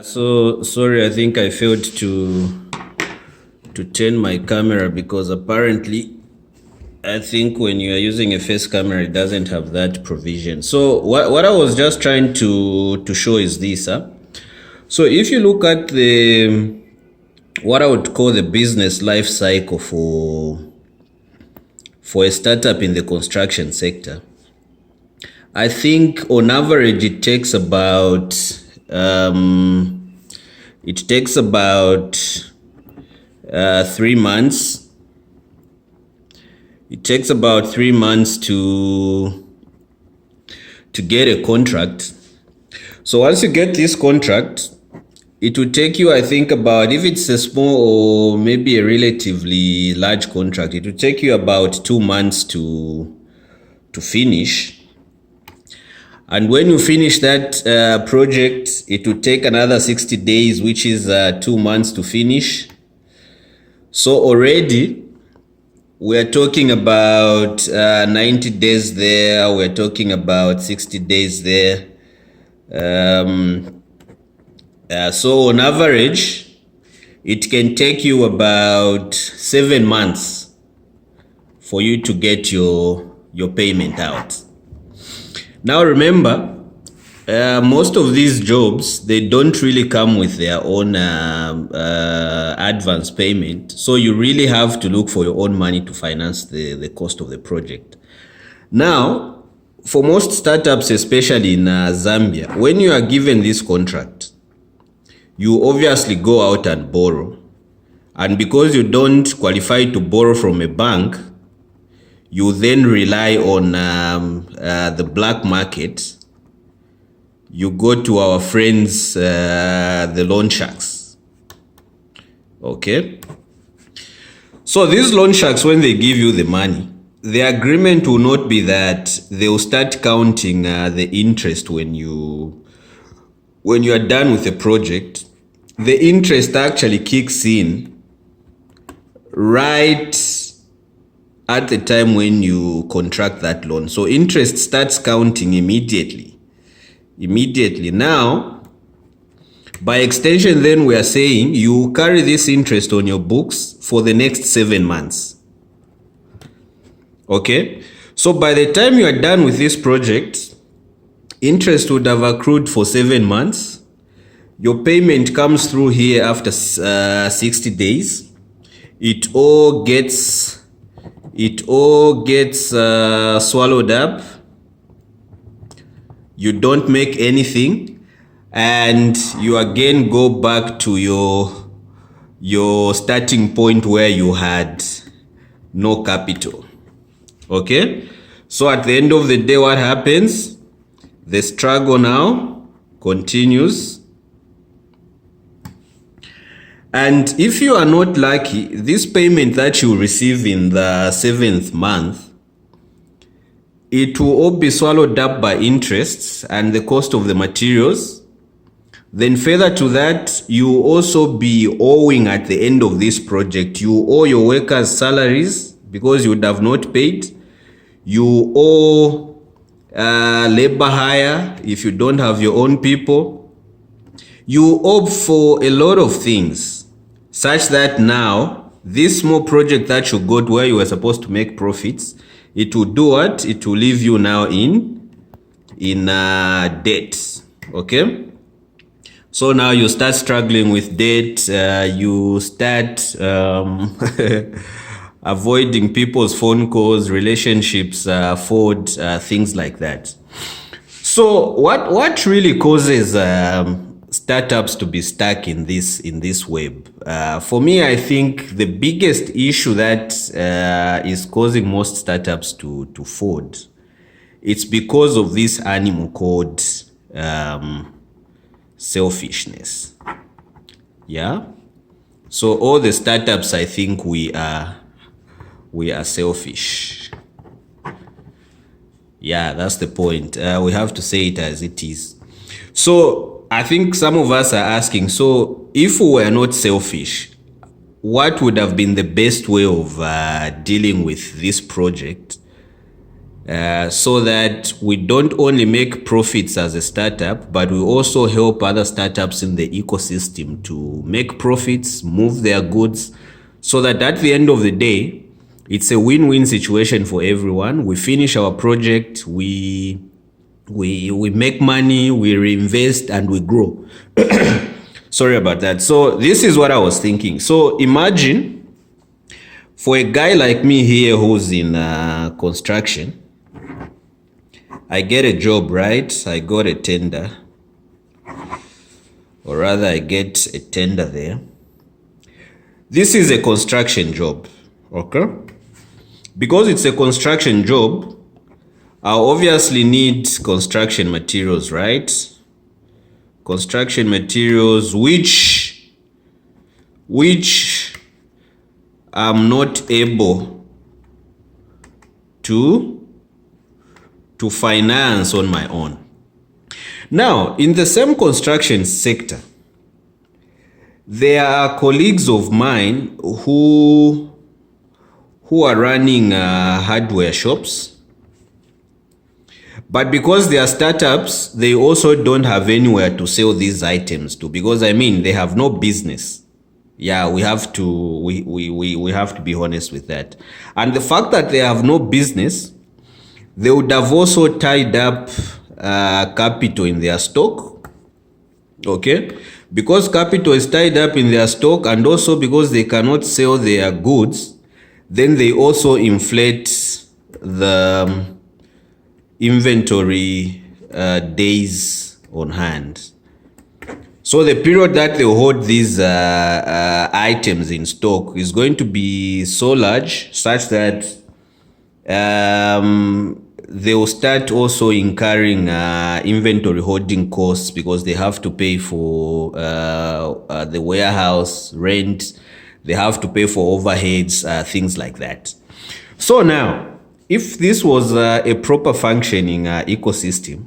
So sorry, I think I failed to turn my camera because apparently I think when you are using a face camera it doesn't have that provision. So what I was just trying to show is this. So if you look at the what I would call the business life cycle for a startup in the construction sector, I think on average it takes about 3 months. It takes about 3 months to get a contract. So once you get this contract, it will take you, I think, about, if it's a small or maybe a relatively large contract, it will take you about 2 months to finish. And when you finish that project, it will take another 60 days, which is 2 months to finish. So already we are talking about 90 days there. We're talking about 60 days there. So on average, it can take you about 7 months for you to get your payment out. Now remember, most of these jobs, they don't really come with their own advance payment. So you really have to look for your own money to finance the cost of the project. Now, for most startups, especially in Zambia, when you are given this contract, you obviously go out and borrow. And because you don't qualify to borrow from a bank, you then rely on the black market. You go to our friends, the loan sharks. Okay? So these loan sharks, when they give you the money, the agreement will not be that they will start counting the interest when you are done with the project. The interest actually kicks in right at the time when you contract that loan. So interest starts counting immediately. Now, by extension, then we are saying you carry this interest on your books for the next 7 months. Okay? So by the time you are done with this project, interest would have accrued for 7 months. Your payment comes through here after 60 days. It all gets swallowed up. You don't make anything, and you again go back to your starting point where you had no capital. Okay? So at the end of the day, what happens? The struggle now continues. And if you are not lucky, this payment that you receive in the 7th month, it will all be swallowed up by interests and the cost of the materials. Then further to that, you will also be owing at the end of this project. You owe your workers salaries because you would have not paid. You owe labor hire if you don't have your own people. You owe for a lot of things, such that now this small project that you got where you were supposed to make profits, it will do what? It will leave you now in debt. Okay? So now you start struggling with debt. You start avoiding people's phone calls, relationships fold, things like that. So what really causes startups to be stuck in this web? For me, I think the biggest issue that is causing most startups to fold, it's because of this animal called selfishness. Yeah. So all the startups, I think we are selfish. Yeah, that's the point. We have to say it as it is. So I think some of us are asking, so if we were not selfish, what would have been the best way of dealing with this project so that we don't only make profits as a startup, but we also help other startups in the ecosystem to make profits, move their goods, so that at the end of the day, it's a win-win situation for everyone. We finish our project, we make money, we reinvest, and we grow. Sorry about that. So this is what I was thinking. So imagine for a guy like me here who's in construction, I get a job, right? I got a tender, or rather I get a tender there. This is a construction job, okay? Because it's a construction job, I obviously need construction materials, right? Construction materials which I'm not able to finance on my own. Now, in the same construction sector, there are colleagues of mine who are running hardware shops, but because they are startups, they also don't have anywhere to sell these items to, because I mean, they have no business. Yeah, we have to be honest with that. And the fact that they have no business, they would have also tied up capital in their stock, okay? Because capital is tied up in their stock, and also because they cannot sell their goods, then they also inflate the inventory days on hand. So the period that they hold these items in stock is going to be so large, such that they will start also incurring inventory holding costs, because they have to pay for the warehouse rent, they have to pay for overheads, things like that. So now, if this was a proper functioning ecosystem,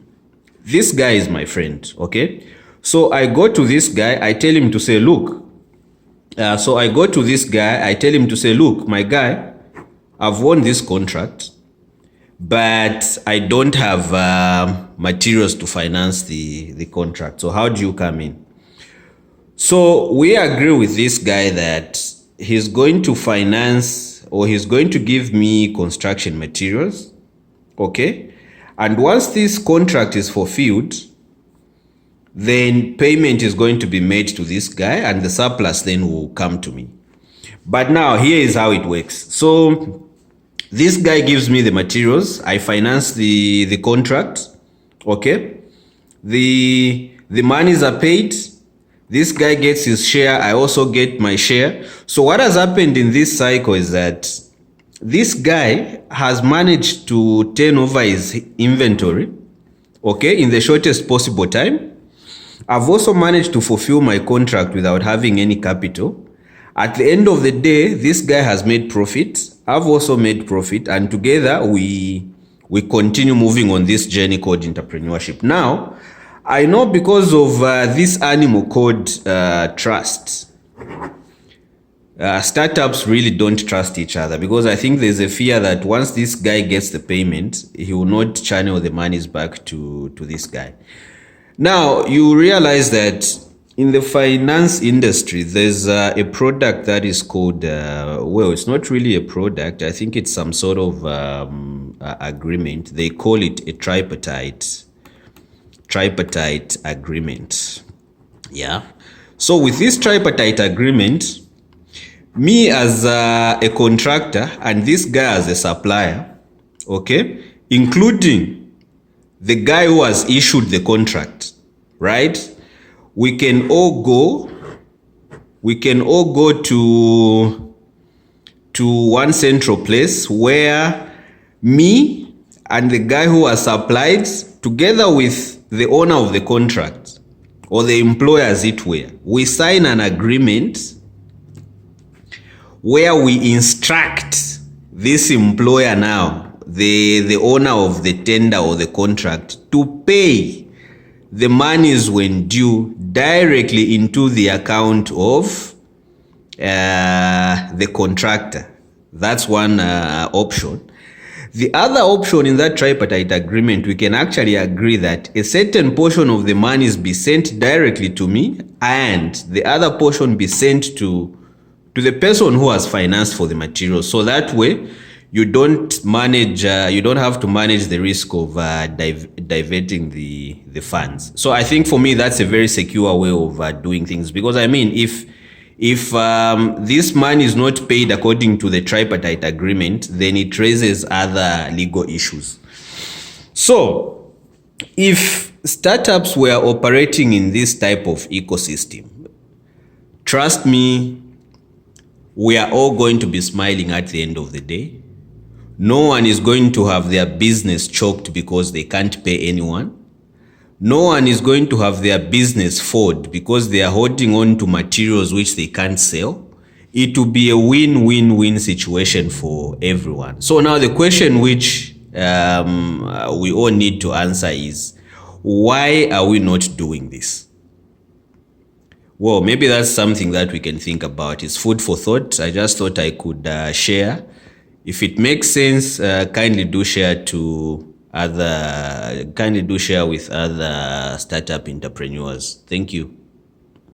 this guy is my friend, okay? So I go to this guy, I tell him to say, look, look, my guy, I've won this contract, but I don't have materials to finance the contract. So how do you come in? So we agree with this guy that he's going to finance, or he's going to give me construction materials, okay? And once this contract is fulfilled, then payment is going to be made to this guy, and the surplus then will come to me. But now here is how it works. So this guy gives me the materials, I finance the contract, okay? The monies are paid, this guy gets his share, I also get my share. So what has happened in this cycle is that this guy has managed to turn over his inventory, okay, in the shortest possible time. I've also managed to fulfill my contract without having any capital. At the end of the day, this guy has made profit, I've also made profit, and together we continue moving on this journey called entrepreneurship. Now, I know because of this animal called trust, startups really don't trust each other, because I think there's a fear that once this guy gets the payment, he will not channel the monies back to this guy. Now, you realize that in the finance industry, there's a product that is called, well, it's not really a product. I think it's some sort of agreement. They call it a tripartite agreement. Yeah. So with this tripartite agreement, me as a contractor and this guy as a supplier, okay, including the guy who has issued the contract, right? We can all go to one central place where me and the guy who has supplied, together with the owner of the contract, or the employer as it were, we sign an agreement where we instruct this employer now, the owner of the tender or the contract, to pay the monies when due directly into the account of the contractor. That's one option. The other option in that tripartite agreement, we can actually agree that a certain portion of the monies be sent directly to me and the other portion be sent to the person who has financed for the materials. So that way, you don't manage, you don't have to manage the risk of diverting the funds. So I think for me, that's a very secure way of doing things, because I mean, if this money is not paid according to the tripartite agreement, then it raises other legal issues. So if startups were operating in this type of ecosystem, trust me, we are all going to be smiling at the end of the day. No one is going to have their business choked because they can't pay anyone. No one is going to have their business folded because they are holding on to materials which they can't sell. It will be a win-win-win situation for everyone. So now the question which we all need to answer is, why are we not doing this? Well, maybe that's something that we can think about. It's food for thought. I just thought I could share. If it makes sense, kindly do share with other startup entrepreneurs. Thank you.